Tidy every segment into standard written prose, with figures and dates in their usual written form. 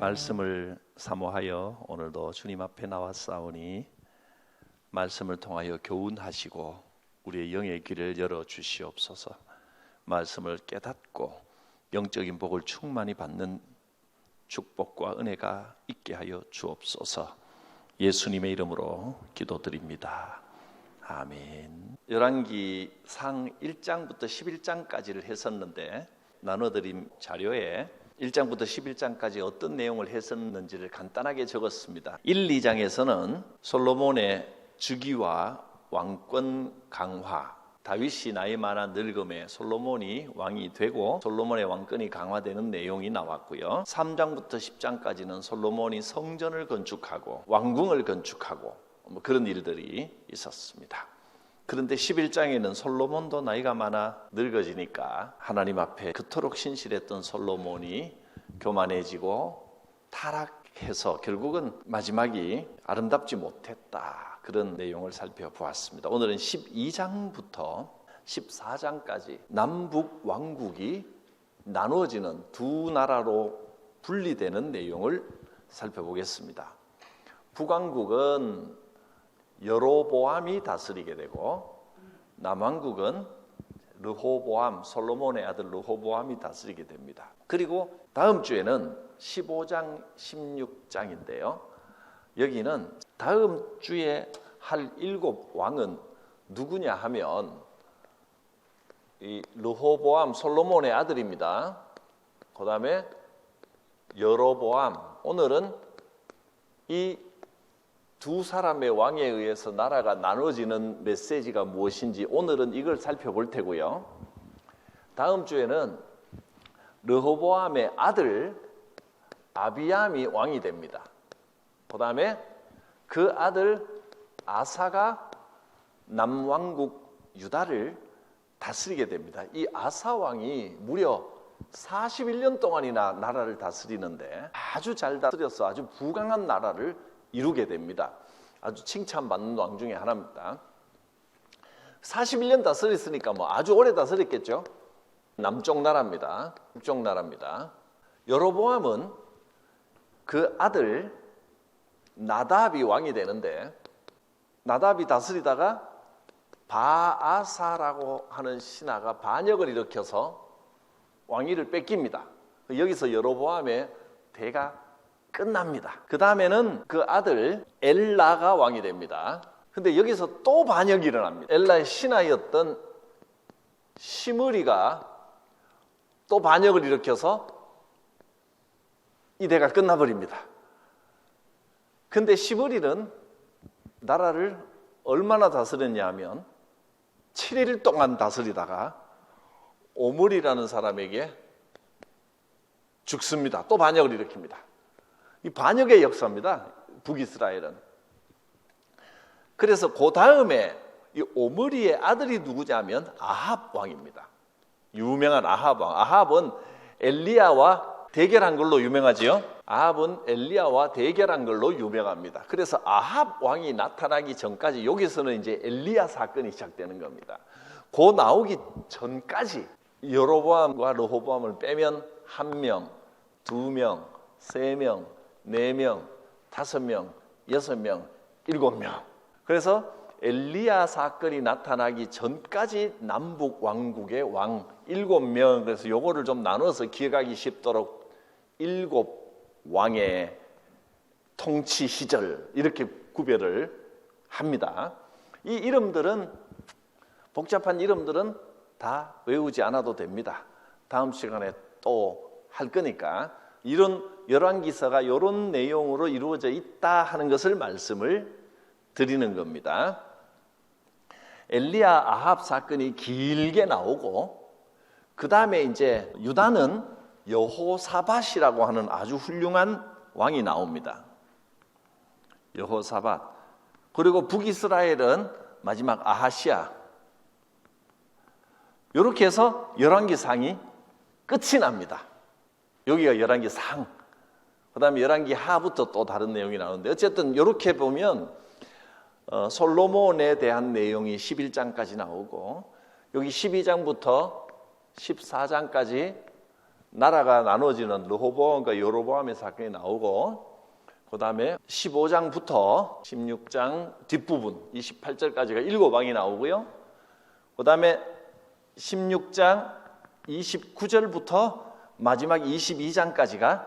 말씀을 사모하여 오늘도 주님 앞에 나왔사오니 말씀을 통하여 교훈하시고 우리의 영의 길을 열어주시옵소서. 말씀을 깨닫고 영적인 복을 충만히 받는 축복과 은혜가 있게 하여 주옵소서. 예수님의 이름으로 기도드립니다. 아멘. 열왕기상 1장부터 11장까지를 했었는데 나눠드린 자료에 1장부터 11장까지 어떤 내용을 했었는지를 간단하게 적었습니다. 1, 2장에서는 솔로몬의 즉위와 왕권 강화, 다윗이 나이 많아 늙음에 솔로몬이 왕이 되고 솔로몬의 왕권이 강화되는 내용이 나왔고요. 3장부터 10장까지는 솔로몬이 성전을 건축하고 왕궁을 건축하고 그런 일들이 있었습니다. 그런데 11장에는 솔로몬도 나이가 많아 늙어지니까 하나님 앞에 그토록 신실했던 솔로몬이 교만해지고 타락해서 결국은 마지막이 아름답지 못했다. 그런 내용을 살펴보았습니다. 오늘은 12장부터 14장까지 남북 왕국이 나누어지는 두 나라로 분리되는 내용을 살펴보겠습니다. 북왕국은 여로보암이 다스리게 되고 남왕국은 르호보암, 솔로몬의 아들 르호보암이 다스리게 됩니다. 그리고 다음 주에는 15장, 16장인데요. 여기는 다음 주에 할 7왕은 누구냐 하면 이 르호보암, 솔로몬의 아들입니다. 그 다음에 여로보암. 오늘은 이 두 사람의 왕에 의해서 나라가 나눠지는 메시지가 무엇인지 오늘은 이걸 살펴볼 테고요. 다음 주에는 르호보암의 아들 아비암이 왕이 됩니다. 그 다음에 그 아들 아사가 남왕국 유다를 다스리게 됩니다. 이 아사 왕이 무려 41년 동안이나 나라를 다스리는데 아주 잘 다스려서 아주 부강한 나라를 이루게 됩니다. 아주 칭찬받는 왕 중에 하나입니다. 41년 다스렸으니까 아주 오래 다스렸겠죠. 남쪽 나라입니다. 북쪽 나라입니다. 여로보암은 그 아들 나답이 왕이 되는데 나답이 다스리다가 바아사라고 하는 신하가 반역을 일으켜서 왕위를 뺏깁니다. 여기서 여로보암의 대가 끝납니다. 그 다음에는 그 아들 엘라가 왕이 됩니다. 근데 여기서 또 반역이 일어납니다. 엘라의 신하였던 시므리가 또 반역을 일으켜서 이 대가 끝나버립니다. 근데 시므리는 나라를 얼마나 다스렸냐 하면 7일 동안 다스리다가 오므리라는 사람에게 죽습니다. 또 반역을 일으킵니다. 이 반역의 역사입니다. 북이스라엘은. 그래서 그 다음에 이 오므리의 아들이 누구냐면 아합 왕입니다. 유명한 아합 왕. 아합은 엘리야와 대결한 걸로 유명하지요. 아합은 엘리야와 대결한 걸로 유명합니다. 그래서 아합 왕이 나타나기 전까지 여기서는 이제 엘리야 사건이 시작되는 겁니다. 그 나오기 전까지 여로보암과 르호보암을 빼면 1명, 2명, 3명, 4명, 5명, 6명, 7명. 그래서 엘리야 사건이 나타나기 전까지 남북 왕국의 왕 7명. 그래서 요거를 좀 나눠서 기억하기 쉽도록 7왕의 통치 시절 이렇게 구별을 합니다. 이 이름들은 복잡한 이름들은 다 외우지 않아도 됩니다. 다음 시간에 또 할 거니까 이런 열왕기서가 이런 내용으로 이루어져 있다 하는 것을 말씀을 드리는 겁니다. 엘리야 아합 사건이 길게 나오고 그 다음에 이제 유다는 여호사밧이라고 하는 아주 훌륭한 왕이 나옵니다. 여호사밧. 그리고 북이스라엘은 마지막 아하시아. 이렇게 해서 열왕기상이 끝이 납니다. 여기가 열왕기상. 그 다음에 열왕기하부터 또 다른 내용이 나오는데 어쨌든 이렇게 보면 솔로몬에 대한 내용이 11장까지 나오고 여기 12장부터 14장까지 나라가 나눠지는 르호보암과 여로보암의 사건이 나오고, 그 다음에 15장부터 16장 뒷부분 28절까지가 7왕이 나오고요. 그 다음에 16장 29절부터 마지막 22장까지가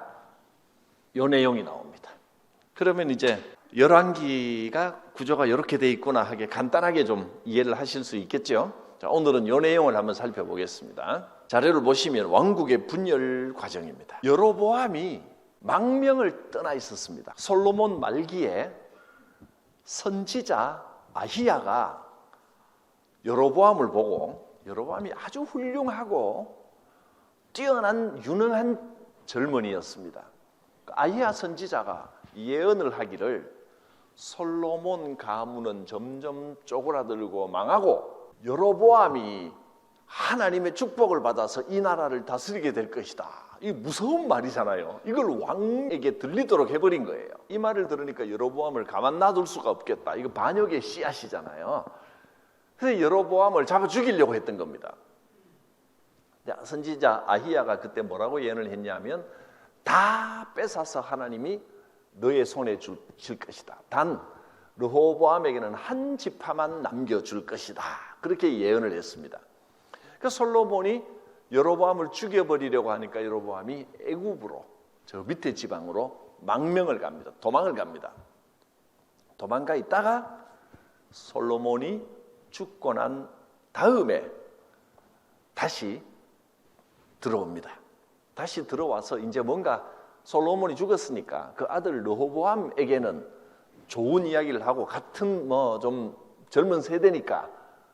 요 내용이 나옵니다. 그러면 이제 열왕기가 구조가 이렇게 돼 있구나 하게 간단하게 좀 이해를 하실 수 있겠죠. 자, 오늘은 요 내용을 한번 살펴보겠습니다. 자료를 보시면 왕국의 분열 과정입니다. 여로보암이 망명을 떠나 있었습니다. 솔로몬 말기에 선지자 아히야가 여로보암을 보고, 여로보암이 아주 훌륭하고 뛰어난 유능한 젊은이였습니다. 아히야 선지자가 예언을 하기를 솔로몬 가문은 점점 쪼그라들고 망하고 여로보암이 하나님의 축복을 받아서 이 나라를 다스리게 될 것이다. 이 무서운 말이잖아요. 이걸 왕에게 들리도록 해버린 거예요. 이 말을 들으니까 여로보암을 가만 놔둘 수가 없겠다. 이거 반역의 씨앗이잖아요. 그래서 여로보암을 잡아 죽이려고 했던 겁니다. 선지자 아히야가 그때 뭐라고 예언을 했냐면, 다 뺏어서 하나님이 너의 손에 줄 것이다. 단 르호보암에게는 한 지파만 남겨줄 것이다. 그렇게 예언을 했습니다. 그러니까 솔로몬이 여로보암을 죽여버리려고 하니까 여로보암이 애굽으로, 저 밑에 지방으로 망명을 갑니다. 도망을 갑니다. 도망가 있다가 솔로몬이 죽고 난 다음에 다시 들어옵니다. 다시 들어와서 이제 뭔가 솔로몬이 죽었으니까 그 아들 르호보암에게는 좋은 이야기를 하고, 같은 뭐 좀 젊은 세대니까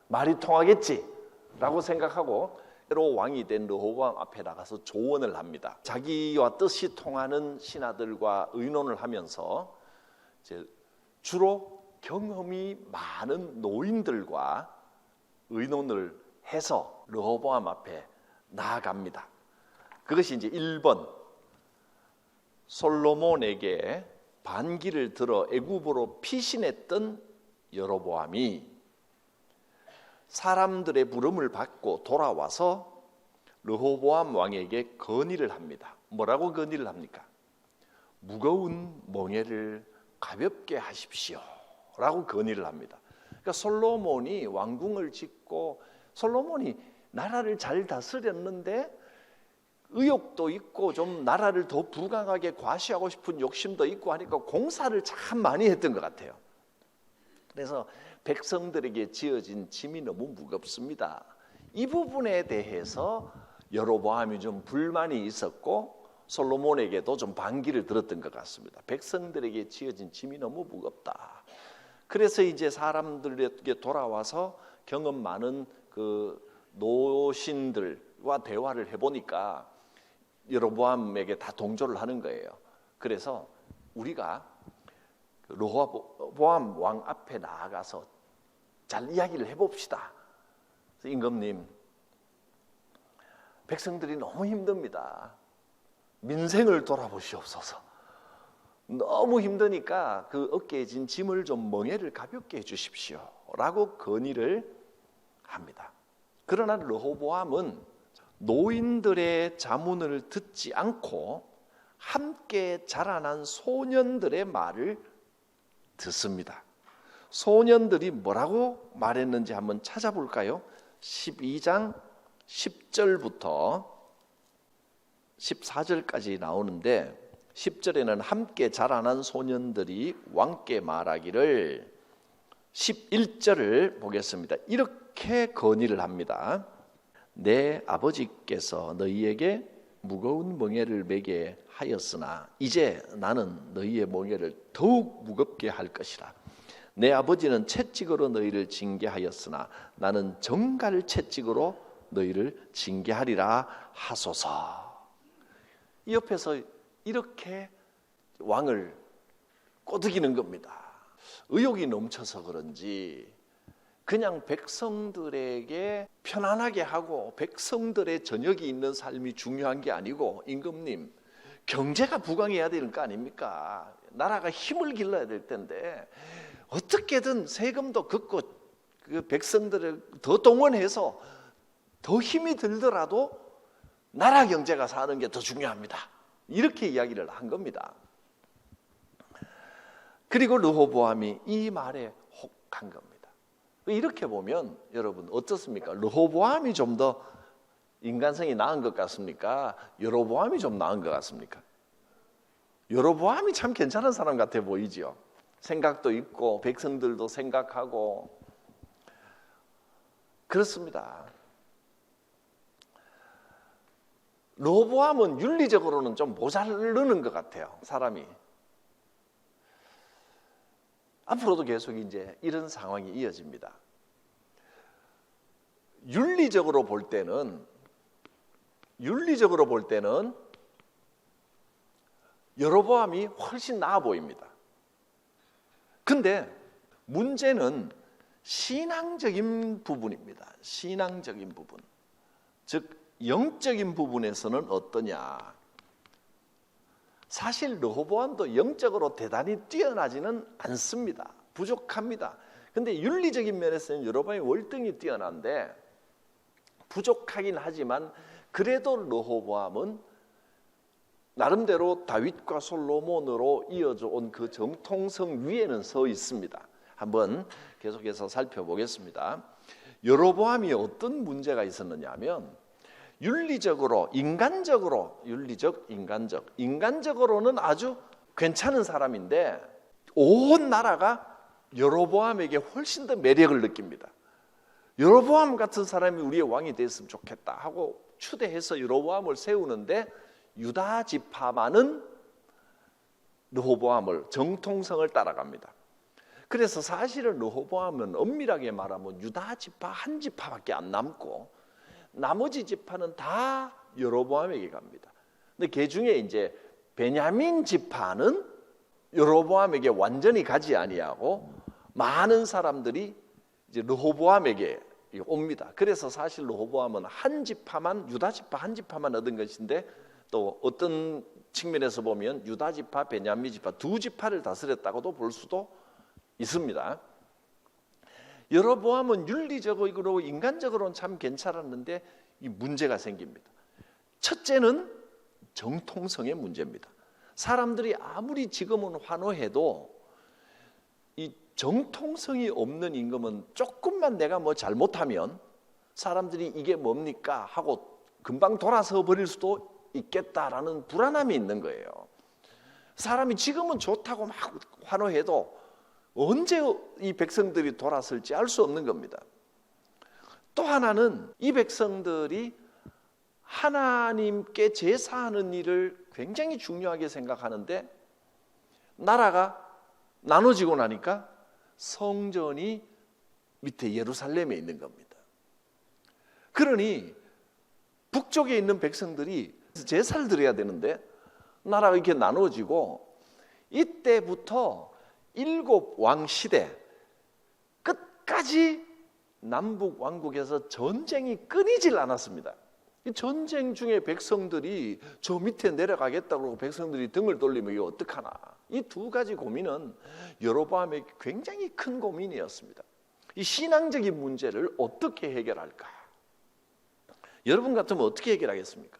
말이 통하겠지라고 생각하고 새로 왕이 된 르호보암 앞에 나가서 조언을 합니다. 자기와 뜻이 통하는 신하들과 의논을 하면서 이제 주로 경험이 많은 노인들과 의논을 해서 르호보암 앞에 나아갑니다. 그것이 이제 1번, 솔로몬에게 반기를 들어 애굽으로 피신했던 여로보암이 사람들의 부름을 받고 돌아와서 르호보암 왕에게 건의를 합니다. 뭐라고 건의를 합니까? 무거운 멍에를 가볍게 하십시오 라고 건의를 합니다. 그러니까 솔로몬이 왕궁을 짓고 솔로몬이 나라를 잘 다스렸는데 의욕도 있고 좀 나라를 더 부강하게 과시하고 싶은 욕심도 있고 하니까 공사를 참 많이 했던 것 같아요. 그래서 백성들에게 지어진 짐이 너무 무겁습니다. 이 부분에 대해서 여로보암이 좀 불만이 있었고 솔로몬에게도 좀 반기를 들었던 것 같습니다. 백성들에게 지어진 짐이 너무 무겁다. 그래서 이제 사람들에게 돌아와서 경험 많은 그 노신들과 대화를 해보니까 여로보암에게 다 동조를 하는 거예요. 그래서 우리가 르호보암 왕 앞에 나아가서 잘 이야기를 해봅시다. 임금님, 백성들이 너무 힘듭니다. 민생을 돌아보시옵소서. 너무 힘드니까 그 어깨에 진 짐을 좀 멍에를 가볍게 해주십시오 라고 건의를 합니다. 그러나 르호보암은 노인들의 자문을 듣지 않고 함께 자라난 소년들의 말을 듣습니다. 소년들이 뭐라고 말했는지 한번 찾아볼까요? 12장 10절부터 14절까지 나오는데 10절에는 함께 자라난 소년들이 왕께 말하기를, 11절을 보겠습니다. 이렇게 건의를 합니다. 내 아버지께서 너희에게 무거운 멍에를 매게 하였으나 이제 나는 너희의 멍에를 더욱 무겁게 할 것이라. 내 아버지는 채찍으로 너희를 징계하였으나 나는 정갈 채찍으로 너희를 징계하리라 하소서. 이 옆에서 이렇게 왕을 꼬드기는 겁니다. 의욕이 넘쳐서 그런지 그냥 백성들에게 편안하게 하고 백성들의 저녁이 있는 삶이 중요한 게 아니고, 임금님, 경제가 부강해야 되는 거 아닙니까? 나라가 힘을 길러야 될 텐데 어떻게든 세금도 걷고 그 백성들을 더 동원해서 더 힘이 들더라도 나라 경제가 사는 게 더 중요합니다. 이렇게 이야기를 한 겁니다. 그리고 르호보암이 이 말에 혹한 겁니다. 이렇게 보면 여러분 어떻습니까? 르호보암이 좀 더 인간성이 나은 것 같습니까? 여로보암이 좀 나은 것 같습니까? 여로보암이 참 괜찮은 사람 같아 보이지요. 생각도 있고 백성들도 생각하고 그렇습니다. 르호보암은 윤리적으로는 좀 모자르는 것 같아요. 사람이. 앞으로도 계속 이제 이런 상황이 이어집니다. 윤리적으로 볼 때는 여로보암이 훨씬 나아 보입니다. 근데 문제는 신앙적인 부분입니다. 신앙적인 부분. 즉 영적인 부분에서는 어떠냐? 사실 르호보암도 영적으로 대단히 뛰어나지는 않습니다. 부족합니다. 근데 윤리적인 면에서는 여로보암이 월등히 뛰어난데 부족하긴 하지만 그래도 르호보암은 나름대로 다윗과 솔로몬으로 이어져 온 그 정통성 위에는 서 있습니다. 한번 계속해서 살펴보겠습니다. 여로보암이 어떤 문제가 있었느냐 하면 윤리적으로, 인간적으로는 아주 괜찮은 사람인데 온 나라가 여로보암에게 훨씬 더 매력을 느낍니다. 여로보암 같은 사람이 우리의 왕이 됐으면 좋겠다 하고 추대해서 여로보암을 세우는데 유다 지파만은 르호보암을 정통성을 따라갑니다. 그래서 사실은 르호보암은 엄밀하게 말하면 유다 지파 한 지파밖에 안 남고 나머지 지파는 다 여로보암에게 갑니다. 근데 그 중에 이제 베냐민 지파는 여로보암에게 완전히 가지 아니하고 많은 사람들이 이제 르호보암에게 옵니다. 그래서 사실 르호보암은 한 지파만, 유다 지파 한 지파만 얻은 것인데 또 어떤 측면에서 보면 유다 지파, 베냐민 지파 두 지파를 다스렸다고도 볼 수도 있습니다. 여로보암은 윤리적으로 인간적으로는 참 괜찮았는데 이 문제가 생깁니다. 첫째는 정통성의 문제입니다. 사람들이 아무리 지금은 환호해도 이 정통성이 없는 임금은 조금만 내가 뭐 잘못하면 사람들이 이게 뭡니까 하고 금방 돌아서 버릴 수도 있겠다라는 불안함이 있는 거예요. 사람이 지금은 좋다고 막 환호해도 언제 이 백성들이 돌아설지 알 수 없는 겁니다. 또 하나는 이 백성들이 하나님께 제사하는 일을 굉장히 중요하게 생각하는데 나라가 나눠지고 나니까 성전이 밑에 예루살렘에 있는 겁니다. 그러니 북쪽에 있는 백성들이 제사를 드려야 되는데 나라가 이렇게 나눠지고 이때부터 일곱 왕 시대 끝까지 남북 왕국에서 전쟁이 끊이질 않았습니다. 이 전쟁 중에 백성들이 저 밑에 내려가겠다고 백성들이 등을 돌리면 이거 어떡하나. 이 두 가지 고민은 여로보암에게 굉장히 큰 고민이었습니다. 이 신앙적인 문제를 어떻게 해결할까? 여러분 같으면 어떻게 해결하겠습니까?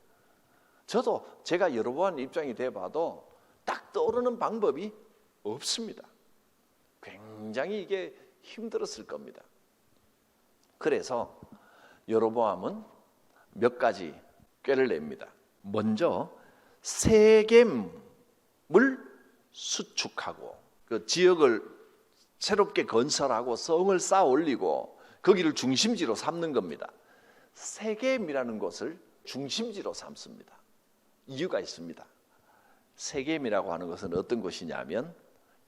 저도 제가 여로보암 입장이 돼봐도 딱 떠오르는 방법이 없습니다. 굉장히 이게 힘들었을 겁니다. 그래서 여로보암은 몇 가지 꾀를 냅니다. 먼저 세겜을 수축하고 그 지역을 새롭게 건설하고 성을 쌓아 올리고 거기를 중심지로 삼는 겁니다. 세겜이라는 곳을 중심지로 삼습니다. 이유가 있습니다. 세겜이라고 하는 것은 어떤 곳이냐면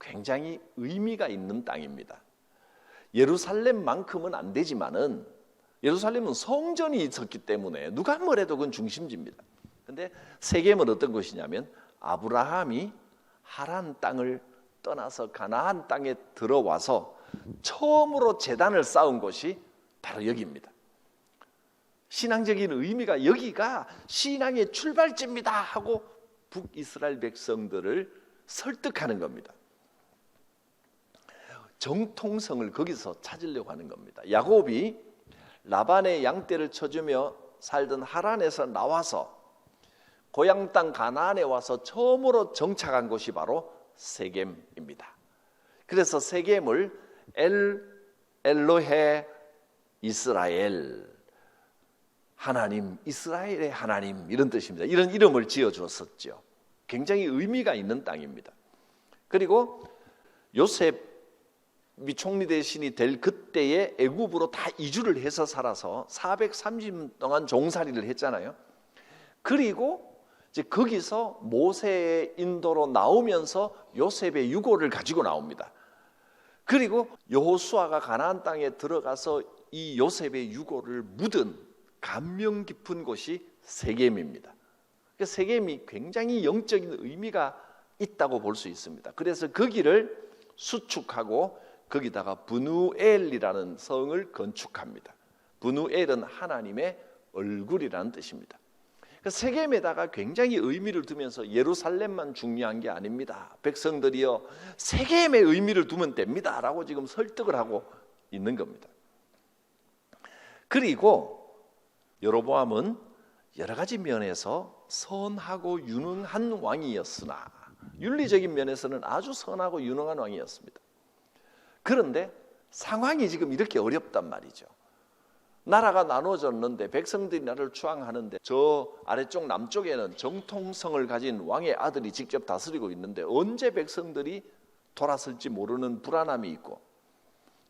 굉장히 의미가 있는 땅입니다. 예루살렘만큼은 안 되지만은 예루살렘은 성전이 있었기 때문에 누가 뭐래도 그건 중심지입니다. 그런데 세겜은 어떤 곳이냐면 아브라함이 하란 땅을 떠나서 가나안 땅에 들어와서 처음으로 제단을 쌓은 곳이 바로 여기입니다. 신앙적인 의미가 여기가 신앙의 출발지입니다 하고 북이스라엘 백성들을 설득하는 겁니다. 정통성을 거기서 찾으려고 하는 겁니다. 야곱이 라반의 양떼를 쳐주며 살던 하란에서 나와서 고향 땅 가나안에 와서 처음으로 정착한 곳이 바로 세겜입니다. 그래서 세겜을 엘로헤 이스라엘, 하나님, 이스라엘의 하나님 이런 뜻입니다. 이런 이름을 지어주었었죠. 굉장히 의미가 있는 땅입니다. 그리고 요셉이 총리 대신이 될 그때에 애굽으로 다 이주를 해서 살아서 430년 동안 종살이를 했잖아요. 그리고 이제 거기서 모세의 인도로 나오면서 요셉의 유고를 가지고 나옵니다. 그리고 여호수아가 가나안 땅에 들어가서 이 요셉의 유고를 묻은 감명 깊은 곳이 세겜입니다. 세겜이 굉장히 영적인 의미가 있다고 볼 수 있습니다. 그래서 거기를 수축하고 거기다가 브누엘이라는 성을 건축합니다. 브누엘은 하나님의 얼굴이라는 뜻입니다. 세겜에다가 굉장히 의미를 두면서 예루살렘만 중요한 게 아닙니다. 백성들이여 세겜에 의미를 두면 됩니다 라고 지금 설득을 하고 있는 겁니다. 그리고 여로보암은 여러 가지 면에서 선하고 유능한 왕이었으나 윤리적인 면에서는 아주 선하고 유능한 왕이었습니다. 그런데 상황이 지금 이렇게 어렵단 말이죠. 나라가 나눠졌는데 백성들이 나를 추앙하는데 저 아래쪽 남쪽에는 정통성을 가진 왕의 아들이 직접 다스리고 있는데 언제 백성들이 돌아설지 모르는 불안함이 있고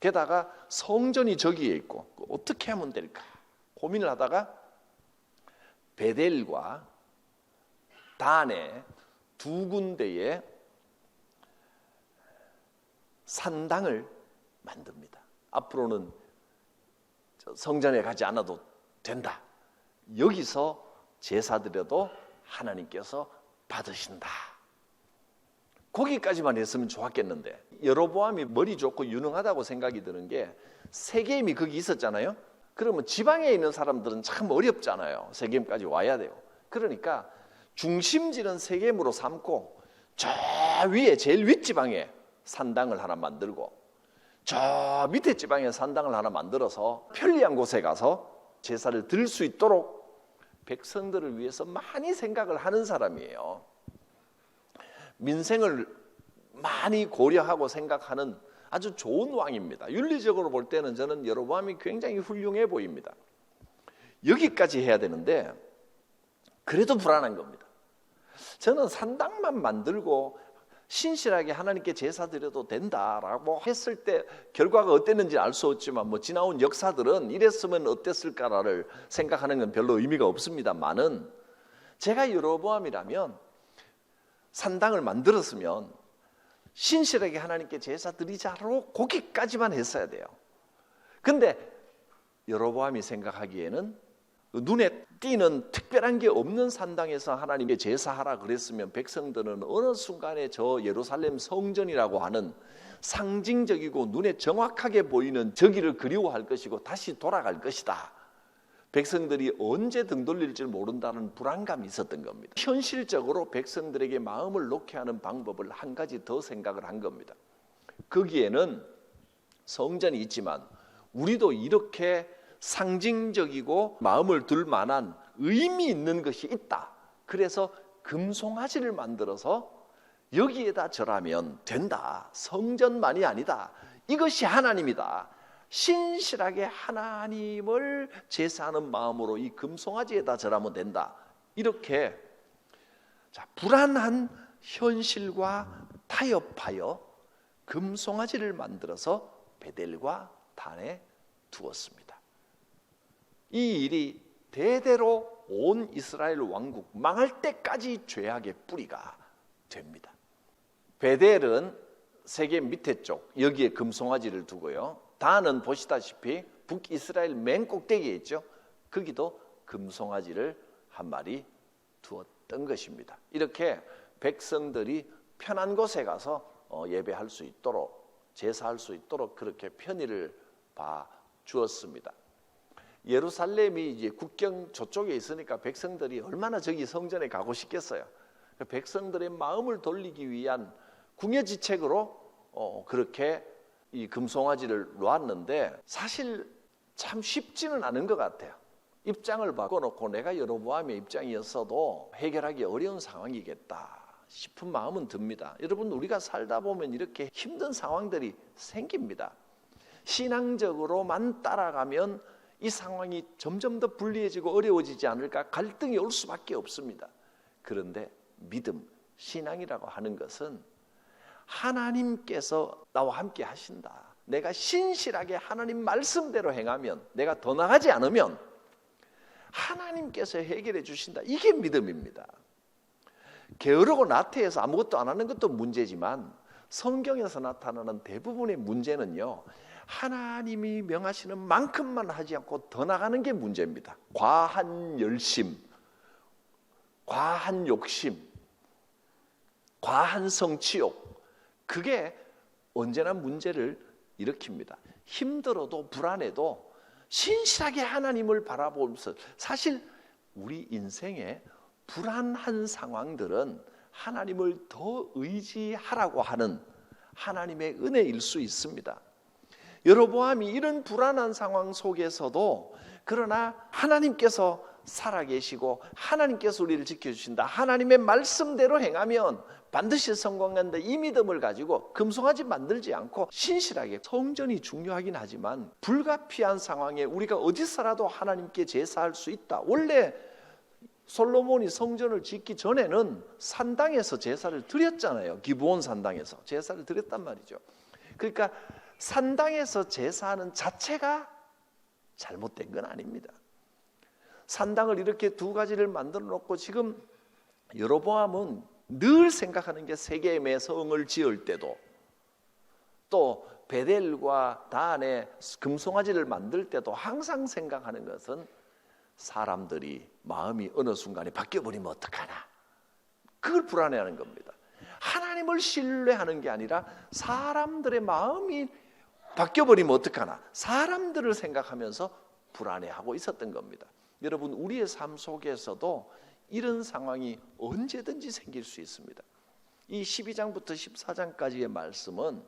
게다가 성전이 저기에 있고 어떻게 하면 될까 고민을 하다가 베델과 단의 두 군데에 산당을 만듭니다. 앞으로는 성전에 가지 않아도 된다. 여기서 제사 드려도 하나님께서 받으신다. 거기까지만 했으면 좋았겠는데 여로보암이 머리 좋고 유능하다고 생각이 드는 게 세겜이 거기 있었잖아요. 그러면 지방에 있는 사람들은 참 어렵잖아요. 세겜까지 와야 돼요. 그러니까 중심지는 세겜으로 삼고 저 위에 제일 윗지방에 산당을 하나 만들고 저 밑에 지방에 산당을 하나 만들어서 편리한 곳에 가서 제사를 드릴 수 있도록 백성들을 위해서 많이 생각을 하는 사람이에요. 민생을 많이 고려하고 생각하는 아주 좋은 왕입니다. 윤리적으로 볼 때는 저는 여로보암이 굉장히 훌륭해 보입니다. 여기까지 해야 되는데 그래도 불안한 겁니다. 저는 산당만 만들고 신실하게 하나님께 제사 드려도 된다라고 했을 때 결과가 어땠는지 알 수 없지만 뭐 지나온 역사들은 이랬으면 어땠을까를 생각하는 건 별로 의미가 없습니다만은 제가 여로보암이라면 산당을 만들었으면 신실하게 하나님께 제사 드리자로 거기까지만 했어야 돼요. 근데 여로보암이 생각하기에는 눈에 띄는 특별한 게 없는 산당에서 하나님께 제사하라 그랬으면 백성들은 어느 순간에 저 예루살렘 성전이라고 하는 상징적이고 눈에 정확하게 보이는 저기를 그리워할 것이고 다시 돌아갈 것이다. 백성들이 언제 등 돌릴지 모른다는 불안감이 있었던 겁니다. 현실적으로 백성들에게 마음을 놓게 하는 방법을 한 가지 더 생각을 한 겁니다. 거기에는 성전이 있지만 우리도 이렇게 상징적이고 마음을 둘 만한 의미 있는 것이 있다. 그래서 금송아지를 만들어서 여기에다 절하면 된다. 성전만이 아니다. 이것이 하나님이다. 신실하게 하나님을 제사하는 마음으로 이 금송아지에다 절하면 된다. 이렇게 불안한 현실과 타협하여 금송아지를 만들어서 베델과 단에 두었습니다. 이 일이 대대로 온 이스라엘 왕국 망할 때까지 죄악의 뿌리가 됩니다. 베델은 세겜 밑에 쪽 여기에 금송아지를 두고요. 단은 보시다시피 북이스라엘 맨 꼭대기에 있죠. 거기도 금송아지를 한 마리 두었던 것입니다. 이렇게 백성들이 편한 곳에 가서 예배할 수 있도록 제사할 수 있도록 그렇게 편의를 봐 주었습니다. 예루살렘이 이제 국경 저쪽에 있으니까 백성들이 얼마나 저기 성전에 가고 싶겠어요. 백성들의 마음을 돌리기 위한 궁예지책으로 그렇게 이 금송아지를 놓았는데 사실 참 쉽지는 않은 것 같아요. 입장을 바꿔놓고 내가 여로보암의 입장이었어도 해결하기 어려운 상황이겠다 싶은 마음은 듭니다. 여러분, 우리가 살다 보면 이렇게 힘든 상황들이 생깁니다. 신앙적으로만 따라가면 이 상황이 점점 더 불리해지고 어려워지지 않을까, 갈등이 올 수밖에 없습니다. 그런데 믿음, 신앙이라고 하는 것은 하나님께서 나와 함께 하신다, 내가 신실하게 하나님 말씀대로 행하면, 내가 더 나가지 않으면 하나님께서 해결해 주신다, 이게 믿음입니다. 게으르고 나태해서 아무것도 안 하는 것도 문제지만 성경에서 나타나는 대부분의 문제는요, 하나님이 명하시는 만큼만 하지 않고 더 나가는 게 문제입니다. 과한 열심, 과한 욕심, 과한 성취욕, 그게 언제나 문제를 일으킵니다. 힘들어도 불안해도 신실하게 하나님을 바라보면서, 사실 우리 인생에 불안한 상황들은 하나님을 더 의지하라고 하는 하나님의 은혜일 수 있습니다. 여로보암이 이런 불안한 상황 속에서도 그러나 하나님께서 살아계시고 하나님께서 우리를 지켜주신다, 하나님의 말씀대로 행하면 반드시 성공한다, 이 믿음을 가지고 금송아지 만들지 않고 신실하게, 성전이 중요하긴 하지만 불가피한 상황에 우리가 어디서라도 하나님께 제사할 수 있다. 원래 솔로몬이 성전을 짓기 전에는 산당에서 제사를 드렸잖아요. 기브온 산당에서 제사를 드렸단 말이죠. 그러니까 산당에서 제사하는 자체가 잘못된 건 아닙니다. 산당을 이렇게 두 가지를 만들어 놓고 지금 여로보암은 늘 생각하는 게 세겜의 성을 지을 때도, 또 베델과 단에 금송아지를 만들 때도 항상 생각하는 것은 사람들이 마음이 어느 순간에 바뀌어버리면 어떡하나, 그걸 불안해하는 겁니다. 하나님을 신뢰하는 게 아니라 사람들의 마음이 바뀌어버리면 어떡하나, 사람들을 생각하면서 불안해하고 있었던 겁니다. 여러분, 우리의 삶 속에서도 이런 상황이 언제든지 생길 수 있습니다. 이 12장부터 14장까지의 말씀은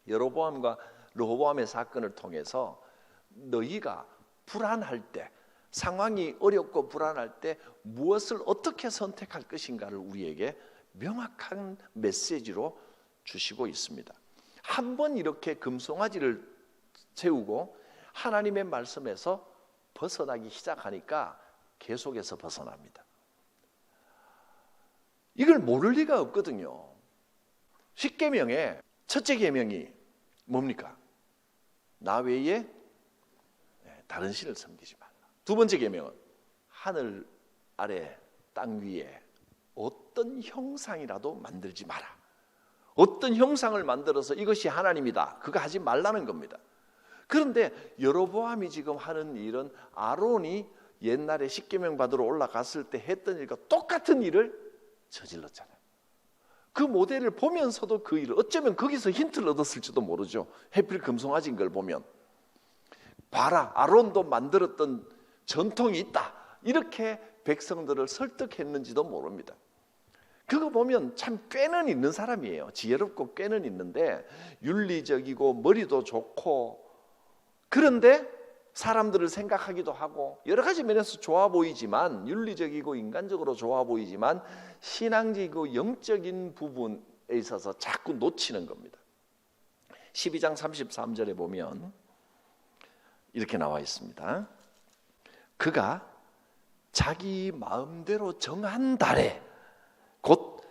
여로보암과 르호보암의 사건을 통해서 너희가 불안할 때, 상황이 어렵고 불안할 때 무엇을 어떻게 선택할 것인가를 우리에게 명확한 메시지로 주시고 있습니다. 한번 이렇게 금송아지를 세우고 하나님의 말씀에서 벗어나기 시작하니까 계속해서 벗어납니다. 이걸 모를 리가 없거든요. 10계명의 첫째 계명이 뭡니까? 나 외에 다른 신을 섬기지 말라. 두 번째 계명은 하늘 아래 땅 위에 어떤 형상이라도 만들지 마라. 어떤 형상을 만들어서 이것이 하나님이다, 그거 하지 말라는 겁니다. 그런데 여로보암이 지금 하는 일은 아론이 옛날에 십계명 받으러 올라갔을 때 했던 일과 똑같은 일을 저질렀잖아요. 그 모델을 보면서도 그 일을, 어쩌면 거기서 힌트를 얻었을지도 모르죠. 해필 금송아지인 걸 보면, 봐라, 아론도 만들었던 전통이 있다, 이렇게 백성들을 설득했는지도 모릅니다. 그거 보면 참 꾀는 있는 사람이에요. 지혜롭고 꾀는 있는데 윤리적이고 머리도 좋고, 그런데 사람들을 생각하기도 하고 여러 가지 면에서 좋아 보이지만, 윤리적이고 인간적으로 좋아 보이지만 신앙적이고 영적인 부분에 있어서 자꾸 놓치는 겁니다. 12장 33절에 보면 이렇게 나와 있습니다. 그가 자기 마음대로 정한 달에, 곧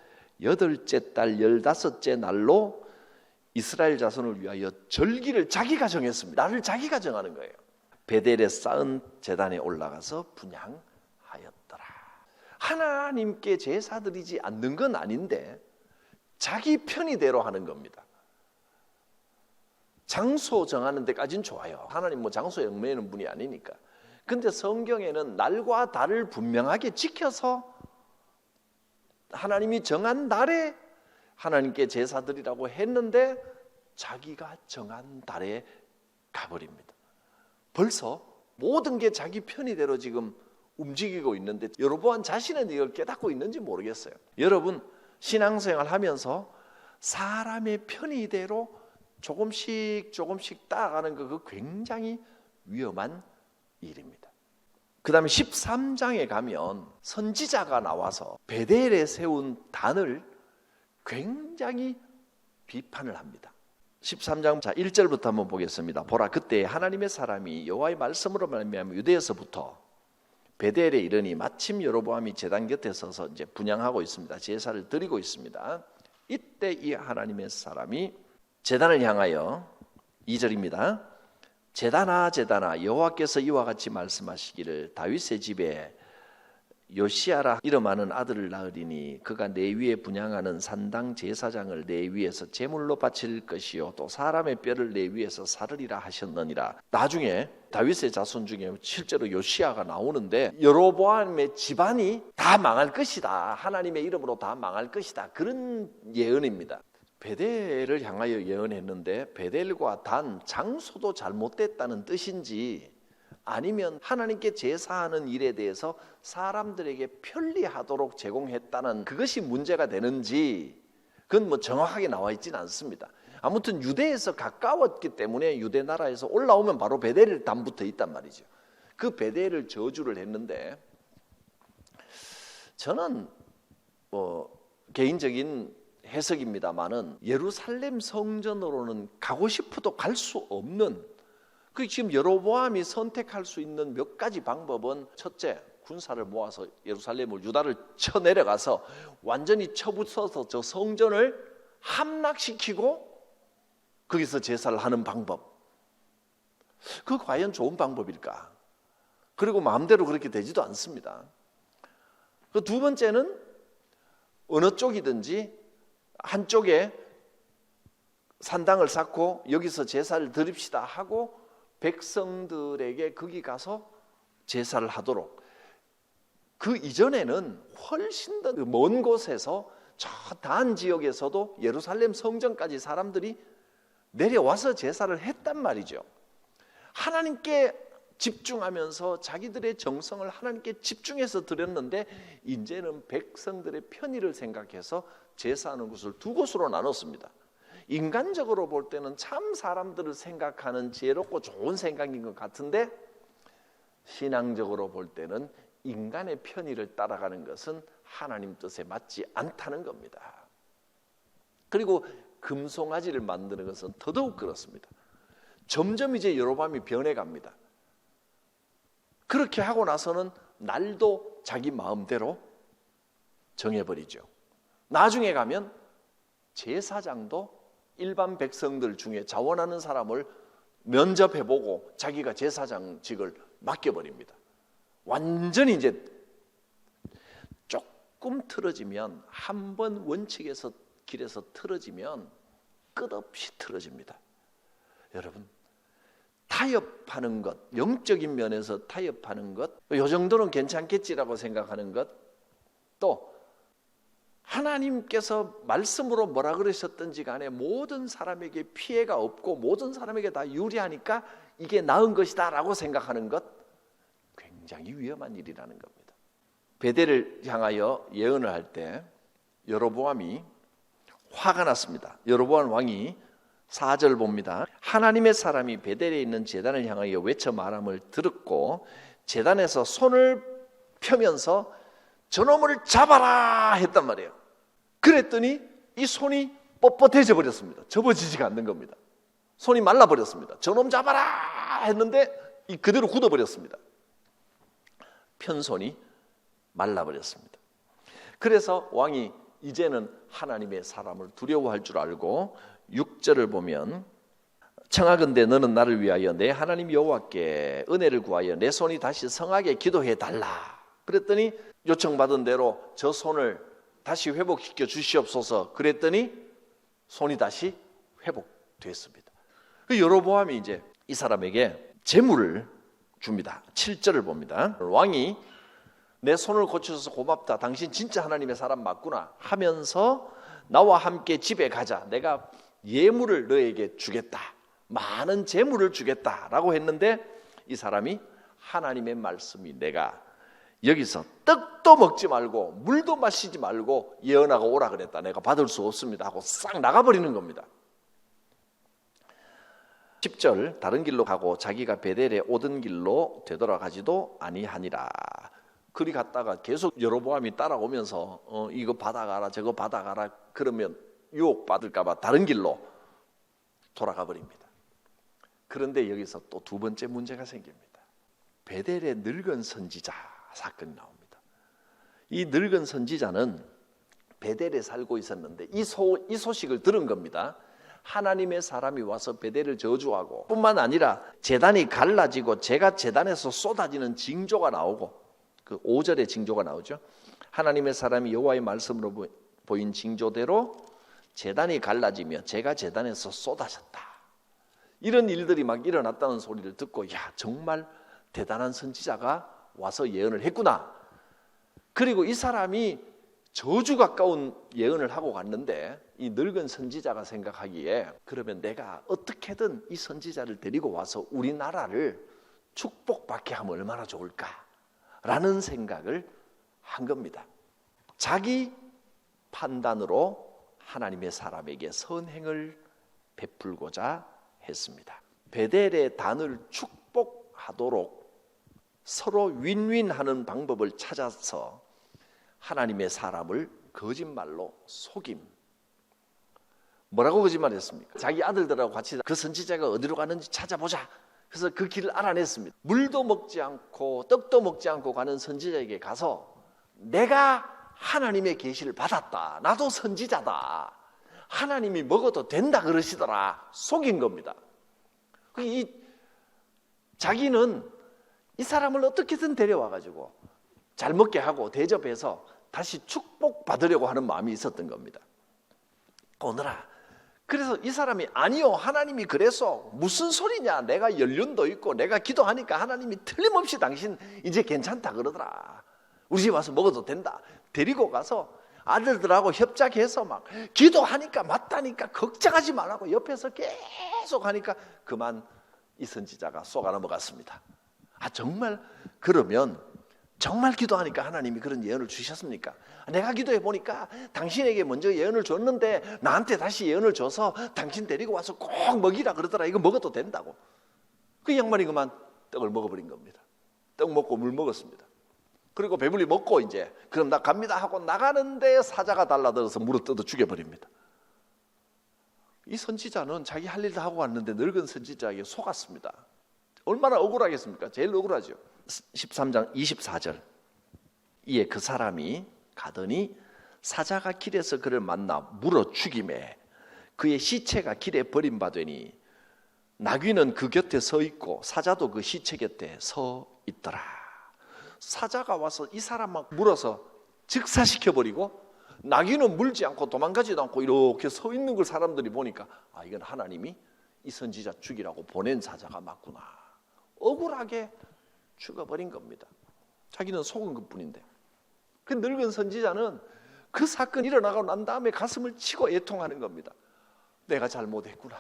8째 달 15째 날로 이스라엘 자손을 위하여 절기를 자기가 정했습니다. 날을 자기가 정하는 거예요. 베델에 쌓은 제단에 올라가서 분향하였더라. 하나님께 제사 드리지 않는 건 아닌데 자기 편의대로 하는 겁니다. 장소 정하는 데까지는 좋아요. 하나님 뭐 장소에 얽매이는 분이 아니니까. 근데 성경에는 날과 달을 분명하게 지켜서 하나님이 정한 날에 하나님께 제사 드리라고 했는데 자기가 정한 달에 가버립니다. 벌써 모든 게 자기 편의대로 지금 움직이고 있는데 여로보암 자신은 이걸 깨닫고 있는지 모르겠어요. 여러분, 신앙생활 하면서 사람의 편의대로 조금씩 따라가는 거, 그거 굉장히 위험한 일입니다. 그 다음에 13장에 가면 선지자가 나와서 베델에 세운 단을 굉장히 비판을 합니다. 13장 1절부터 한번 보겠습니다. 보라, 그때 하나님의 사람이 여호와의 말씀으로 말미암아 유대에서부터 베델에 이르니 마침 여로보암이 제단 곁에 서서 이제 분향하고 있습니다. 제사를 드리고 있습니다. 이때 이 하나님의 사람이 제단을 향하여 2절입니다. 제단아 제단아, 여호와께서 이와 같이 말씀하시기를 다윗의 집에 요시아라 이름하는 아들을 낳으리니 그가 내 위에 분향하는 산당 제사장을 내 위에서 제물로 바칠 것이요 또 사람의 뼈를 내 위에서 사르리라 하셨느니라. 나중에 다윗의 자손 중에 실제로 요시아가 나오는데 여로보암의 집안이 다 망할 것이다, 하나님의 이름으로 다 망할 것이다, 그런 예언입니다. 베델을 향하여 예언했는데 베델과 단 장소도 잘못됐다는 뜻인지 아니면 하나님께 제사하는 일에 대해서 사람들에게 편리하도록 제공했다는 그것이 문제가 되는지 그건 뭐 정확하게 나와 있지는 않습니다. 아무튼 유대에서 가까웠기 때문에 유대 나라에서 올라오면 바로 베델이 담붙어 있단 말이죠. 그 베델을 저주를 했는데 저는 뭐 개인적인 해석입니다만은 예루살렘 성전으로는 가고 싶어도 갈 수 없는, 그 지금 여로보암이 선택할 수 있는 몇 가지 방법은 첫째, 군사를 모아서 예루살렘을 유다를 쳐내려가서 완전히 쳐부숴서 저 성전을 함락시키고 거기서 제사를 하는 방법. 그 과연 좋은 방법일까? 그리고 마음대로 그렇게 되지도 않습니다. 그 두 번째는 어느 쪽이든지 한쪽에 산당을 쌓고 여기서 제사를 드립시다 하고 백성들에게 거기 가서 제사를 하도록, 그 이전에는 훨씬 더 먼 곳에서 저 단 지역에서도 예루살렘 성전까지 사람들이 내려와서 제사를 했단 말이죠. 하나님께 집중하면서 자기들의 정성을 하나님께 집중해서 드렸는데 이제는 백성들의 편의를 생각해서 제사하는 것을 두 곳으로 나눴습니다. 인간적으로 볼 때는 참 사람들을 생각하는 지혜롭고 좋은 생각인 것 같은데 신앙적으로 볼 때는 인간의 편의를 따라가는 것은 하나님 뜻에 맞지 않다는 겁니다. 그리고 금송아지를 만드는 것은 더더욱 그렇습니다. 점점 이제 여로보암이 변해갑니다. 그렇게 하고 나서는 날도 자기 마음대로 정해버리죠. 나중에 가면 제사장도 일반 백성들 중에 자원하는 사람을 면접해보고 자기가 제사장직을 맡겨버립니다. 완전히 이제 조금 틀어지면, 한 번 원칙에서 길에서 틀어지면 끝없이 틀어집니다. 여러분, 타협하는 것, 영적인 면에서 타협하는 것, 이 정도는 괜찮겠지라고 생각하는 것, 또 하나님께서 말씀으로 뭐라 그러셨든지 간에 모든 사람에게 피해가 없고 모든 사람에게 다 유리하니까 이게 나은 것이다 라고 생각하는 것, 굉장히 위험한 일이라는 겁니다. 베델을 향하여 예언을 할 때 여로보암이 화가 났습니다. 여로보암 왕이 4절 봅니다. 하나님의 사람이 베델에 있는 제단을 향하여 외쳐 말함을 들었고 제단에서 손을 펴면서 저놈을 잡아라 했단 말이에요. 그랬더니 이 손이 뻣뻣해져 버렸습니다. 접어지지가 않는 겁니다. 손이 말라버렸습니다. 저놈 잡아라 했는데 그대로 굳어버렸습니다. 편손이 말라버렸습니다. 그래서 왕이 이제는 하나님의 사람을 두려워할 줄 알고 6절을 보면 청하건대 너는 나를 위하여 내 하나님 여호와께 은혜를 구하여 내 손이 다시 성하게 기도해 달라. 그랬더니 요청받은 대로 저 손을 다시 회복시켜 주시옵소서. 그랬더니 손이 다시 회복됐습니다. 여로보암이 이제 이 사람에게 재물을 줍니다. 7절을 봅니다. 왕이 내 손을 고쳐줘서 고맙다, 당신 진짜 하나님의 사람 맞구나 하면서 나와 함께 집에 가자, 내가 예물을 너에게 주겠다, 많은 재물을 주겠다 라고 했는데 이 사람이 하나님의 말씀이 내가 여기서 떡도 먹지 말고 물도 마시지 말고 예언하고 오라 그랬다, 내가 받을 수 없습니다 하고 싹 나가버리는 겁니다. 10절 다른 길로 가고 자기가 베델에 오던 길로 되돌아가지도 아니하니라. 그리 갔다가 계속 여로보암이 따라오면서 이거 받아가라 저거 받아가라 그러면 유혹받을까 봐 다른 길로 돌아가 버립니다. 그런데 여기서 또 두 번째 문제가 생깁니다. 베델의 늙은 선지자 사건이 나옵니다. 이 늙은 선지자는 베델에 살고 있었는데 이 소식을 들은 겁니다. 하나님의 사람이 와서 베델을 저주하고 뿐만 아니라 제단이 갈라지고 제가 제단에서 쏟아지는 징조가 나오고 그 5절의 징조가 나오죠. 하나님의 사람이 여호와의 말씀으로 보인 징조대로 제단이 갈라지며 제가 제단에서 쏟아졌다. 이런 일들이 막 일어났다는 소리를 듣고 야 정말 대단한 선지자가 와서 예언을 했구나. 그리고 이 사람이 저주 가까운 예언을 하고 갔는데 이 늙은 선지자가 생각하기에 그러면 내가 어떻게든 이 선지자를 데리고 와서 우리나라를 축복받게 하면 얼마나 좋을까라는 생각을 한 겁니다. 자기 판단으로 하나님의 사람에게 선행을 베풀고자 했습니다. 베델의 단을 축복하도록 서로 윈윈하는 방법을 찾아서 하나님의 사람을 거짓말로 속임. 뭐라고 거짓말했습니까? 자기 아들들하고 같이 그 선지자가 어디로 가는지 찾아보자. 그래서 그 길을 알아냈습니다. 물도 먹지 않고 떡도 먹지 않고 가는 선지자에게 가서 내가 하나님의 계시를 받았다. 나도 선지자다. 하나님이 먹어도 된다 그러시더라. 속인 겁니다. 자기는 이 사람을 어떻게든 데려와가지고 잘 먹게 하고 대접해서 다시 축복받으려고 하는 마음이 있었던 겁니다. 오늘아, 그래서 이 사람이 아니요 하나님이 그래서 무슨 소리냐, 내가 연륜도 있고 내가 기도하니까 하나님이 틀림없이 당신 이제 괜찮다 그러더라. 우리 집 와서 먹어도 된다. 데리고 가서 아들들하고 협작해서 막 기도하니까 맞다니까 걱정하지 말라고 옆에서 계속 하니까 그만 이 선지자가 속아 넘어갔습니다. 아 정말 그러면 정말 기도하니까 하나님이 그런 예언을 주셨습니까? 내가 기도해 보니까 당신에게 먼저 예언을 줬는데 나한테 다시 예언을 줘서 당신 데리고 와서 꼭 먹이라 그러더라. 이거 먹어도 된다고. 그 양반이 그만 떡을 먹어버린 겁니다. 떡 먹고 물 먹었습니다. 그리고 배불리 먹고 이제 그럼 나 갑니다 하고 나가는데 사자가 달라들어서 물어 뜯어 죽여버립니다. 이 선지자는 자기 할 일 다 하고 왔는데 늙은 선지자에게 속았습니다. 얼마나 억울하겠습니까? 제일 억울하죠. 13장 24절 이에 그 사람이 가더니 사자가 길에서 그를 만나 물어 죽임에 그의 시체가 길에 버림받으니 나귀는 그 곁에 서 있고 사자도 그 시체 곁에 서 있더라. 사자가 와서 이 사람만 물어서 즉사시켜버리고 나귀는 물지 않고 도망가지도 않고 이렇게 서 있는 걸 사람들이 보니까 아 이건 하나님이 이 선지자 죽이라고 보낸 사자가 맞구나. 억울하게 죽어버린 겁니다. 자기는 속은 것뿐인데. 그 늙은 선지자는 그 사건이 일어나고 난 다음에 가슴을 치고 애통하는 겁니다. 내가 잘못했구나.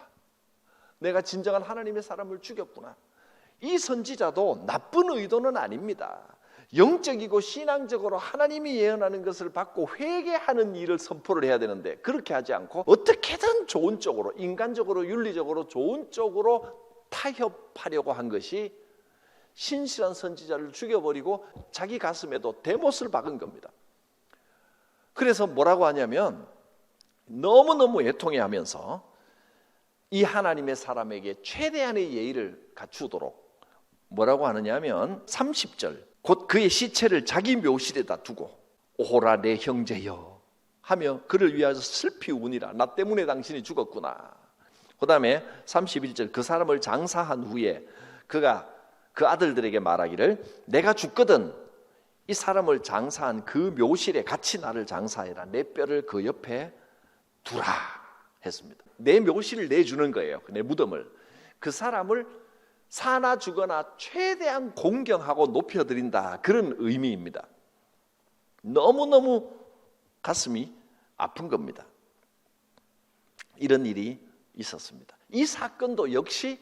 내가 진정한 하나님의 사람을 죽였구나. 이 선지자도 나쁜 의도는 아닙니다. 영적이고 신앙적으로 하나님이 예언하는 것을 받고 회개하는 일을 선포를 해야 되는데 그렇게 하지 않고 어떻게든 좋은 쪽으로 인간적으로 윤리적으로 좋은 쪽으로 타협하려고 한 것이 신실한 선지자를 죽여버리고 자기 가슴에도 대못을 박은 겁니다. 그래서 뭐라고 하냐면 너무너무 애통해하면서 이 하나님의 사람에게 최대한의 예의를 갖추도록 뭐라고 하느냐면 30절 곧 그의 시체를 자기 묘실에다 두고 오호라 내 형제여 하며 그를 위하여 슬피 우니라. 나 때문에 당신이 죽었구나. 그 다음에 31절 그 사람을 장사한 후에 그가 그 아들들에게 말하기를 내가 죽거든 이 사람을 장사한 그 묘실에 같이 나를 장사해라. 내 뼈를 그 옆에 두라 했습니다. 내 묘실을 내주는 거예요. 내 무덤을. 그 사람을 사나 죽거나 최대한 공경하고 높여드린다. 그런 의미입니다. 너무너무 가슴이 아픈 겁니다. 이런 일이 있었습니다. 이 사건도 역시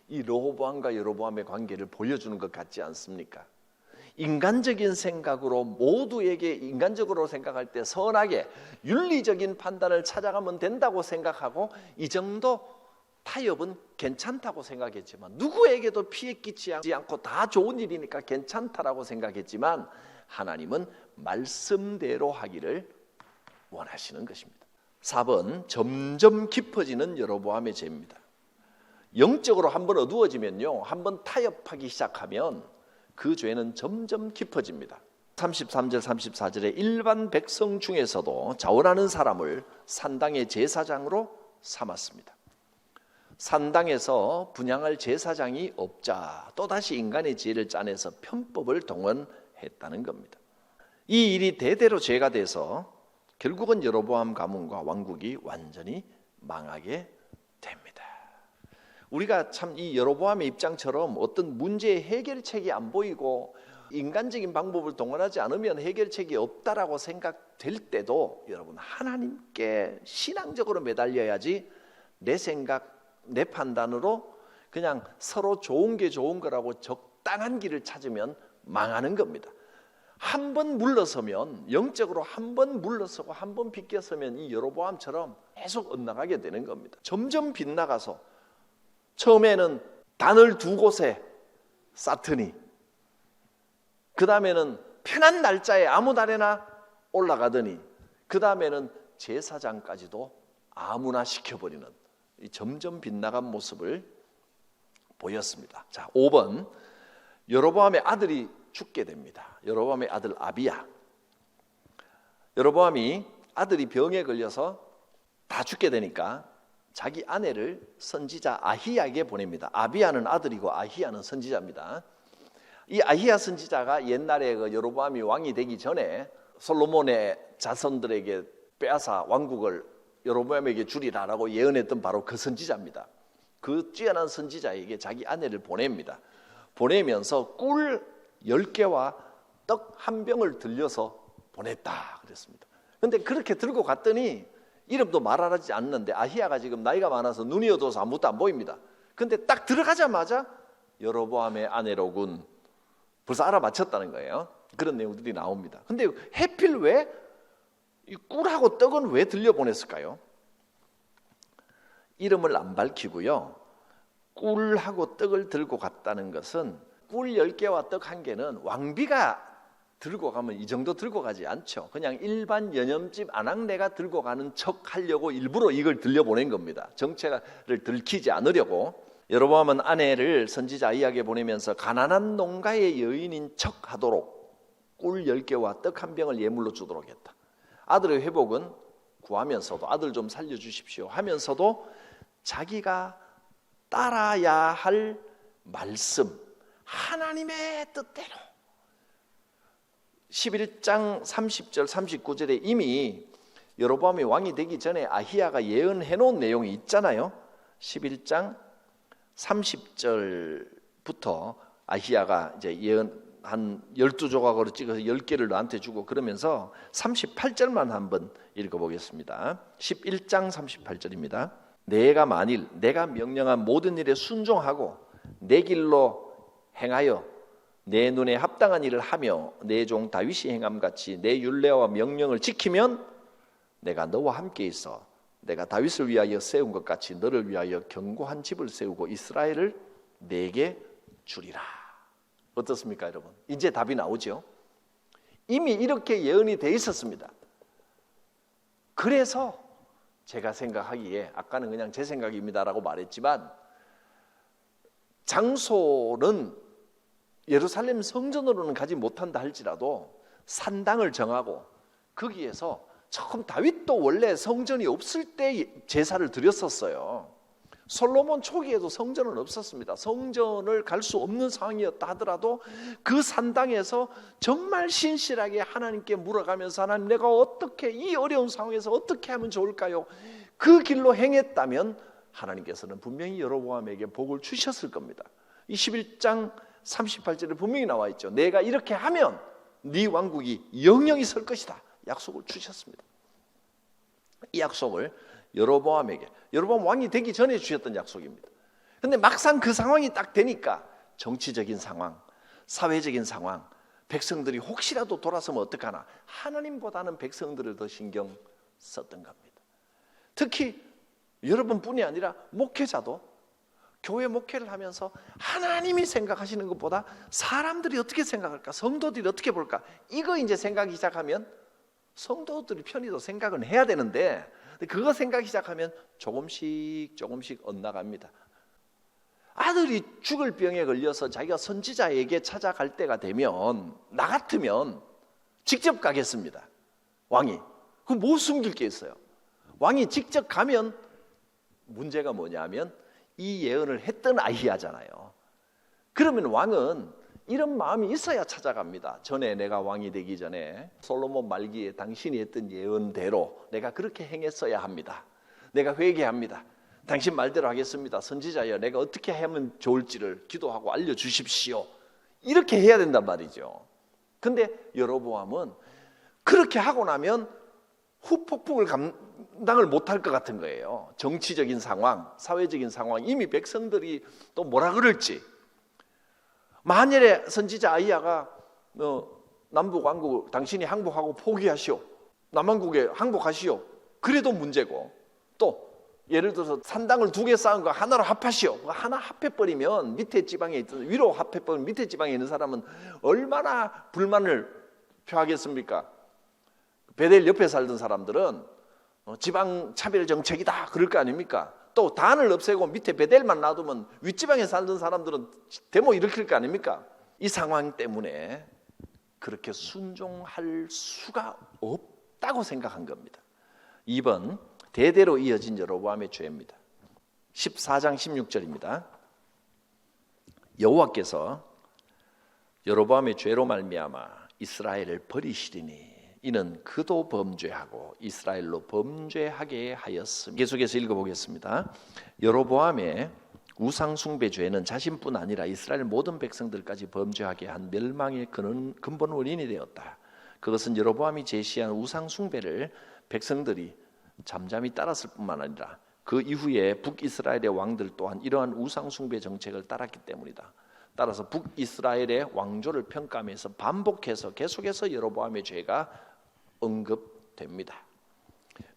이 르호보암과 여로보암의 관계를 보여주는 것 같지 않습니까? 인간적인 생각으로 모두에게 인간적으로 생각할 때 선하게 윤리적인 판단을 찾아가면 된다고 생각하고 이 정도 타협은 괜찮다고 생각했지만, 누구에게도 피해 끼치지 않고 다 좋은 일이니까 괜찮다라고 생각했지만, 하나님은 말씀대로 하기를 원하시는 것입니다. 4번, 점점 깊어지는 여로보암의 죄입니다. 영적으로 한번 어두워지면요, 한번 타협하기 시작하면 그 죄는 점점 깊어집니다. 33절 34절에 일반 백성 중에서도 자원하는 사람을 산당의 제사장으로 삼았습니다. 산당에서 분향할 제사장이 없자 또다시 인간의 지혜를 짜내서 편법을 동원했다는 겁니다. 이 일이 대대로 죄가 돼서 결국은 여로보암 가문과 왕국이 완전히 망하게 됩니다. 우리가 참 이 여로보암의 입장처럼 어떤 문제의 해결책이 안 보이고 인간적인 방법을 동원하지 않으면 해결책이 없다라고 생각될 때도, 여러분, 하나님께 신앙적으로 매달려야지 내 생각, 내 판단으로 그냥 서로 좋은 게 좋은 거라고 적당한 길을 찾으면 망하는 겁니다. 한 번 물러서면, 영적으로 한 번 물러서고 한 번 비껴서면 이 여로보암처럼 계속 엇나가게 되는 겁니다. 점점 빗나가서 처음에는 단을 두 곳에 쌓더니 그 다음에는 편한 날짜에 아무 날에나 올라가더니 그 다음에는 제사장까지도 아무나 시켜버리는 이 점점 빗나간 모습을 보였습니다. 자, 5번, 여로보암의 아들이 죽게 됩니다. 여로보암의 아들 아비야. 여로보암이 아들이 병에 걸려서 다 죽게 되니까 자기 아내를 선지자 아히야에게 보냅니다. 아비야는 아들이고 아히야는 선지자입니다. 이 아히야 선지자가 옛날에 그 여로보암이 왕이 되기 전에 솔로몬의 자손들에게 빼앗아 왕국을 여로보암에게 주리라라고 예언했던 바로 그 선지자입니다. 그 뛰어난 선지자에게 자기 아내를 보냅니다. 보내면서 꿀 10개와 떡 한 병을 들려서 보냈다 그랬습니다. 그런데 그렇게 들고 갔더니 이름도 말하지 않는데 아히야가 지금 나이가 많아서 눈이 어두워서 아무것도 안 보입니다. 근데 딱 들어가자마자 여로보암의 아내로군, 벌써 알아맞혔다는 거예요. 그런 내용들이 나옵니다. 근데 해필 왜 이 꿀하고 떡은 왜 들려보냈을까요? 이름을 안 밝히고요, 꿀하고 떡을 들고 갔다는 것은 꿀 10개와 떡 1개는 왕비가 들고 가면 이 정도 들고 가지 않죠. 그냥 일반 연염집 아낙네가 들고 가는 척 하려고 일부러 이걸 들려보낸 겁니다. 정체를 들키지 않으려고. 여로보암은 아내를 선지자 아히야에게 보내면서 가난한 농가의 여인인 척 하도록 꿀 10개와 떡 1병을 예물로 주도록 했다. 아들의 회복은 구하면서도 아들 좀 살려주십시오 하면서도 자기가 따라야 할 말씀, 하나님의 뜻대로 11장 30절 39절에 이미 여로보암이 왕이 되기 전에 아히야가 예언해 놓은 내용이 있잖아요. 11장 30절부터 아히야가 이제 예언 한 12조각으로 찍어서 10개를 너한테 주고 그러면서 38절만 한번 읽어보겠습니다. 11장 38절입니다. 내가 만일 내가 명령한 모든 일에 순종하고 내 길로 행하여 내 눈에 합당한 일을 하며 내 종 다윗이 행함같이 내 율례와 명령을 지키면 내가 너와 함께 있어 내가 다윗을 위하여 세운 것 같이 너를 위하여 견고한 집을 세우고 이스라엘을 내게 주리라. 어떻습니까, 여러분? 이제 답이 나오죠. 이미 이렇게 예언이 돼 있었습니다. 그래서 제가 생각하기에, 아까는 그냥 제 생각입니다라고 말했지만, 장소는 예루살렘 성전으로는 가지 못한다 할지라도 산당을 정하고 거기에서 처음 다윗도 원래 성전이 없을 때 제사를 드렸었어요. 솔로몬 초기에도 성전은 없었습니다. 성전을 갈 수 없는 상황이었다 하더라도 그 산당에서 정말 신실하게 하나님께 물어가면서 하나님, 내가 어떻게 이 어려운 상황에서 어떻게 하면 좋을까요? 그 길로 행했다면 하나님께서는 분명히 여로보암에게 복을 주셨을 겁니다. 이 11장 38절에 분명히 나와 있죠. 내가 이렇게 하면 네 왕국이 영영이 설 것이다. 약속을 주셨습니다. 이 약속을 여로보암에게, 여로보암 왕이 되기 전에 주셨던 약속입니다. 그런데 막상 그 상황이 딱 되니까 정치적인 상황, 사회적인 상황, 백성들이 혹시라도 돌아서면 어떡하나, 하나님보다는 백성들을 더 신경 썼던 겁니다. 특히 여러분뿐이 아니라 목회자도 교회 목회를 하면서 하나님이 생각하시는 것보다 사람들이 어떻게 생각할까, 성도들이 어떻게 볼까, 이거 이제 생각하기 시작하면 성도들이 편의도 생각은 해야 되는데 그거 생각하기 시작하면 조금씩 엇나갑니다. 아들이 죽을 병에 걸려서 자기가 선지자에게 찾아갈 때가 되면 나 같으면 직접 가겠습니다. 왕이. 그럼 뭐 숨길 게 있어요? 왕이 직접 가면 문제가 뭐냐면 이 예언을 했던 아히야잖아요. 그러면 왕은 이런 마음이 있어야 찾아갑니다. 전에 내가 왕이 되기 전에 솔로몬 말기에 당신이 했던 예언대로 내가 그렇게 행했어야 합니다. 내가 회개합니다. 당신 말대로 하겠습니다. 선지자여, 내가 어떻게 하면 좋을지를 기도하고 알려주십시오. 이렇게 해야 된단 말이죠. 근데 여로보암은 그렇게 하고 나면 후폭풍을 감당을 못할 것 같은 거예요. 정치적인 상황, 사회적인 상황, 이미 백성들이 또 뭐라 그럴지. 만일에 선지자 아히야가 남북왕국 당신이 항복하고 포기하시오, 남한국에 항복하시오, 그래도 문제고, 또 예를 들어서 산당을 2개 쌓은 거 하나로 합하시오, 하나 합해버리면 밑에 지방에 있던, 위로 합해버리면 밑에 지방에 있는 사람은 얼마나 불만을 표하겠습니까? 베델 옆에 살던 사람들은 지방 차별 정책이다 그럴 거 아닙니까? 또 단을 없애고 밑에 베델만 놔두면 윗지방에 살던 사람들은 데모 일으킬 거 아닙니까? 이 상황 때문에 그렇게 순종할 수가 없다고 생각한 겁니다. 2번, 대대로 이어진 여로보암의 죄입니다. 14장 16절입니다. 여호와께서 여로보암의 죄로 말미암아 이스라엘을 버리시리니 이는 그도 범죄하고 이스라엘로 범죄하게 하였습니다. 계속해서 읽어보겠습니다. 여로보암의 우상 숭배 죄는 자신뿐 아니라 이스라엘 모든 백성들까지 범죄하게 한 멸망의 근본 원인이 되었다. 그것은 여로보암이 제시한 우상 숭배를 백성들이 잠잠히 따랐을 뿐만 아니라 그 이후에 북이스라엘의 왕들 또한 이러한 우상 숭배 정책을 따랐기 때문이다. 따라서 북이스라엘의 왕조를 평가하면서 반복해서 계속해서 여로보암의 죄가 언급됩니다.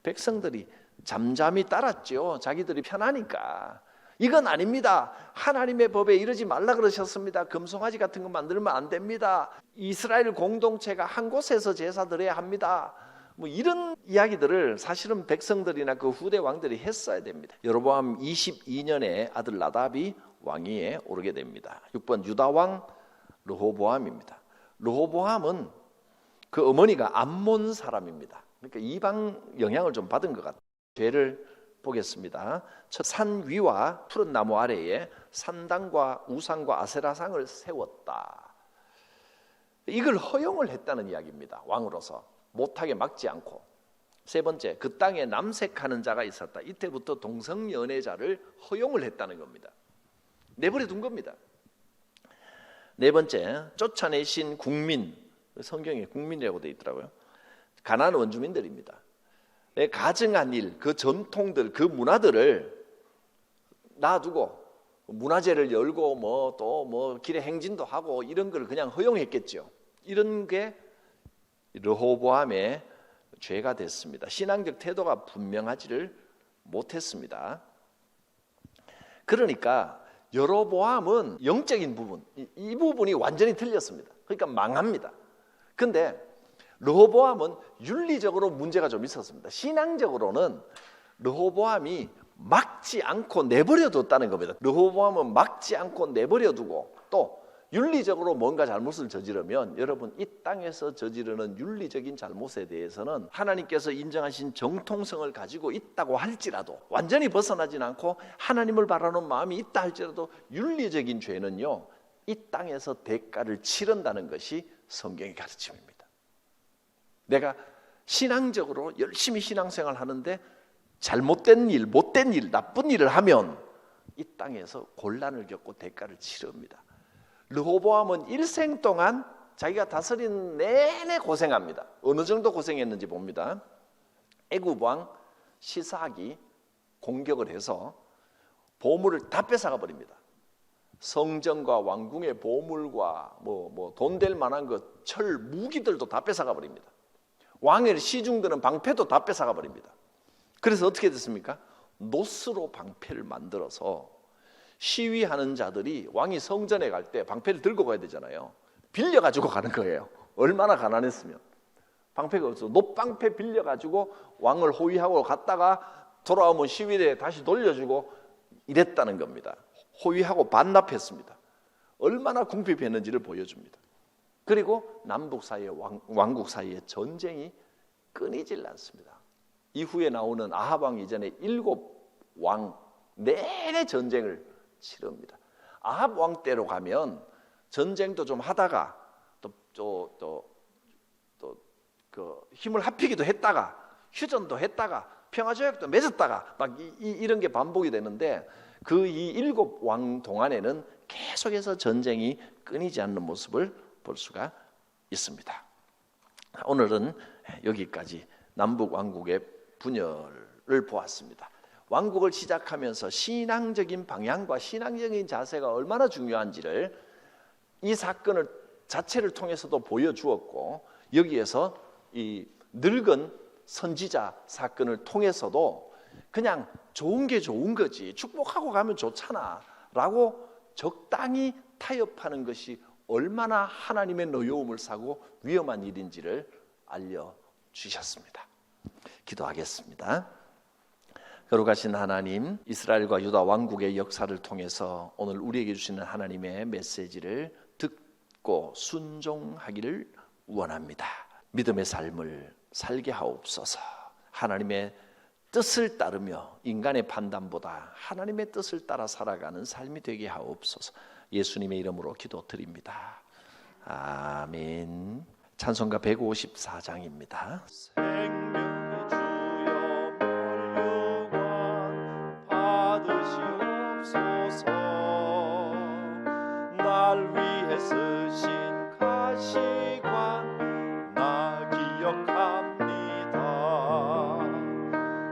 백성들이 잠잠히 따랐죠. 자기들이 편하니까. 이건 아닙니다. 하나님의 법에 이러지 말라 그러셨습니다. 금송아지 같은 거 만들면 안 됩니다. 이스라엘 공동체가 한 곳에서 제사 드려야 합니다. 뭐 이런 이야기들을 사실은 백성들이나 그 후대 왕들이 했어야 됩니다. 여로보암 22년에 아들 나답이 왕위에 오르게 됩니다. 6번, 유다 왕 르호보암입니다. 르호보암은 그 어머니가 암몬 사람입니다. 그러니까 이방 영향을 좀 받은 것 같아요. 죄를 보겠습니다. 산 위와 푸른 나무 아래에 산당과 우상과 아세라상을 세웠다. 이걸 허용을 했다는 이야기입니다. 왕으로서 못하게 막지 않고. 세 번째, 그 땅에 남색하는 자가 있었다. 이때부터 동성연애자를 허용을 했다는 겁니다. 내버려 둔 겁니다. 네 번째, 쫓아내신 국민, 성경에 국민이라고 되어 있더라고요. 가나안 원주민들입니다. 가증한 일, 그 전통들, 그 문화들을 놔두고 문화재를 열고 또 길에 행진도 하고 이런 걸 그냥 허용했겠죠. 이런 게 르호보암의 죄가 됐습니다. 신앙적 태도가 분명하지를 못했습니다. 그러니까 여로보암은 영적인 부분, 이 부분이 완전히 틀렸습니다. 그러니까 망합니다. 근데 르호보암은 윤리적으로 문제가 좀 있었습니다. 신앙적으로는 르호보암이 막지 않고 내버려 뒀다는 겁니다. 르호보암은 막지 않고 내버려 두고 또 윤리적으로 뭔가 잘못을 저지르면 여러분 이 땅에서 저지르는 윤리적인 잘못에 대해서는 하나님께서 인정하신 정통성을 가지고 있다고 할지라도 완전히 벗어나진 않고 하나님을 바라는 마음이 있다 할지라도 윤리적인 죄는요 이 땅에서 대가를 치른다는 것이 성경의 가르침입니다. 내가 신앙적으로 열심히 신앙생활 하는데 잘못된 일, 못된 일, 나쁜 일을 하면 이 땅에서 곤란을 겪고 대가를 치릅니다. 르호보암은 일생 동안 자기가 다스린 내내 고생합니다. 어느 정도 고생했는지 봅니다. 애굽 왕 시삭이 공격을 해서 보물을 다 뺏어가 버립니다. 성전과 왕궁의 보물과 돈 될 만한 것, 철, 무기들도 다 뺏어가 버립니다. 왕의 시중드는 방패도 다 뺏어가 버립니다. 그래서 어떻게 됐습니까? 노스로 방패를 만들어서 시위하는 자들이 왕이 성전에 갈 때 방패를 들고 가야 되잖아요. 빌려가지고 가는 거예요. 얼마나 가난했으면. 방패가 없어. 놋방패 빌려가지고 왕을 호위하고 갔다가 돌아오면 시위대에 다시 돌려주고 이랬다는 겁니다. 호위하고 반납했습니다. 얼마나 궁핍했는지를 보여줍니다. 그리고 남북 사이의 왕국 사이의 전쟁이 끊이질 않습니다. 이후에 나오는 아합 왕 이전에 7왕 내내 전쟁을 치릅니다. 아합 왕 때로 가면 전쟁도 좀 하다가 그 힘을 합히기도 했다가 휴전도 했다가 평화조약도 맺었다가 막 이런 게 반복이 되는데 그 이 7왕 동안에는 계속해서 전쟁이 끊이지 않는 모습을 볼 수가 있습니다. 오늘은 여기까지 남북 왕국의 분열을 보았습니다. 왕국을 시작하면서 신앙적인 방향과 신앙적인 자세가 얼마나 중요한지를 이 사건을 자체를 통해서도 보여주었고, 여기에서 이 늙은 선지자 사건을 통해서도 그냥 좋은 게 좋은 거지, 축복하고 가면 좋잖아 라고 적당히 타협하는 것이 얼마나 하나님의 노여움을 사고 위험한 일인지를 알려주셨습니다. 기도하겠습니다. 거룩하신 하나님, 이스라엘과 유다 왕국의 역사를 통해서 오늘 우리에게 주시는 하나님의 메시지를 듣고 순종하기를 원합니다. 믿음의 삶을 살게 하옵소서. 하나님의 뜻을 따르며 인간의 판단보다 하나님의 뜻을 따라 살아가는 삶이 되게 하옵소서. 예수님의 이름으로 기도드립니다. 아멘. 찬송가 154장입니다. 생명의 주여 면류관 받으시옵소서. 날 위해 쓰신 가시관 나 기억합니다.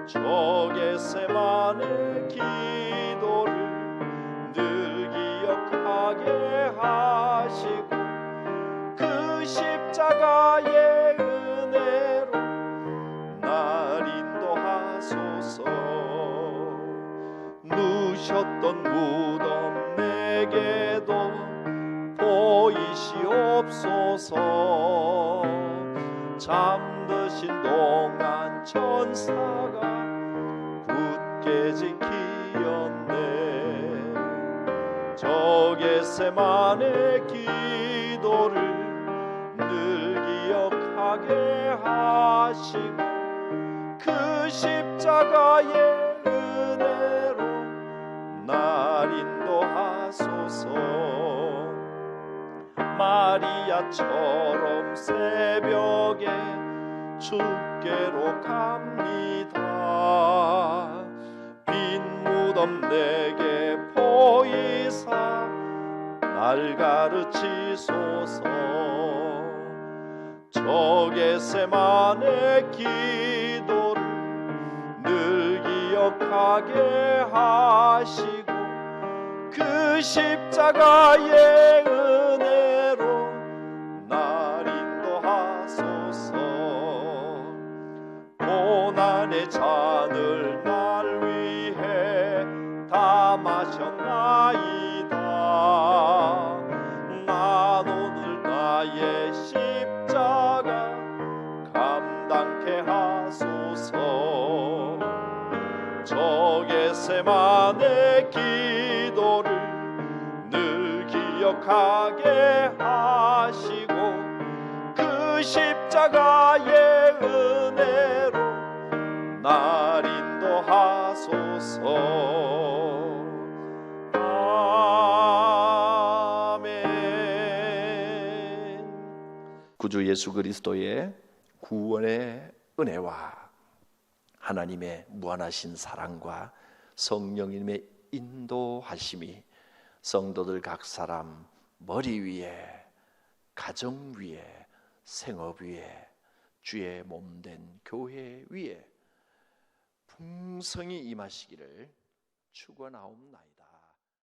저 겟세마네 기도를 늘 기억하게 하시고 그 십자가의 은혜로 날 인도하소서. 누셨던 무덤 내게도 보이시옵소서. 잠드신 동안 천사가 굳게 지키었네. 저 겟세마네 기도를 늘 기억하게 하시고 그 십자가의 은혜로 날 인도하소서. 마리아처럼 새벽에 주께로 갑니다. 빈 무덤 내게 보이사 날 가르치소서. 저 겟세마네 기도를 늘 기억하게 하시고 그 십자가의 은혜로 날 인도하소서. 고난의 잔을 날 위해 다 마셨나이다. 난 오늘 나의 십자가 감당케 하소서. 저 겟세마네 기도를 늘 기억하게 하시고 그 십자가의 은혜로 날 인도하소서. 아멘. 구주 예수 그리스도의 구원의 은혜와 하나님의 무한하신 사랑과 성령님의 인도하심이 성도들 각 사람 머리 위에, 가정 위에, 생업 위에, 주의 몸된 교회 위에 풍성히 임하시기를 축원하옵나이다.